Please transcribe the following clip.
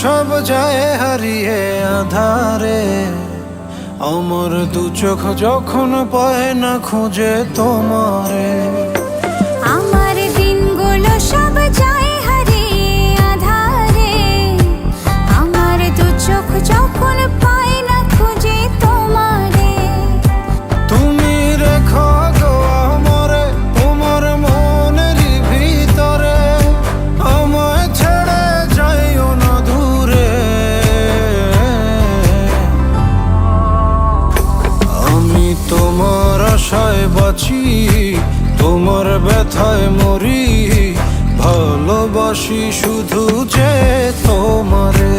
সব যায় হারিয়ে আধারে, আমার দু চোখ যখন পায় না খুঁজে তোমারে। আমার দিনগুলো সব যায় হারিয়ে আধারে, আমার দু চোখ যখন পায় না খুঁজে তোমারে। তুমি রেখো গো আমরে তোমার মনের ভিতরে, আমায় ছেড়ে যাইও না দূরে। আমি তোমার আশায় বাঁচি, তোমার ব্যথায় মরি, ভালোবাসি শুধু যে তোমারে।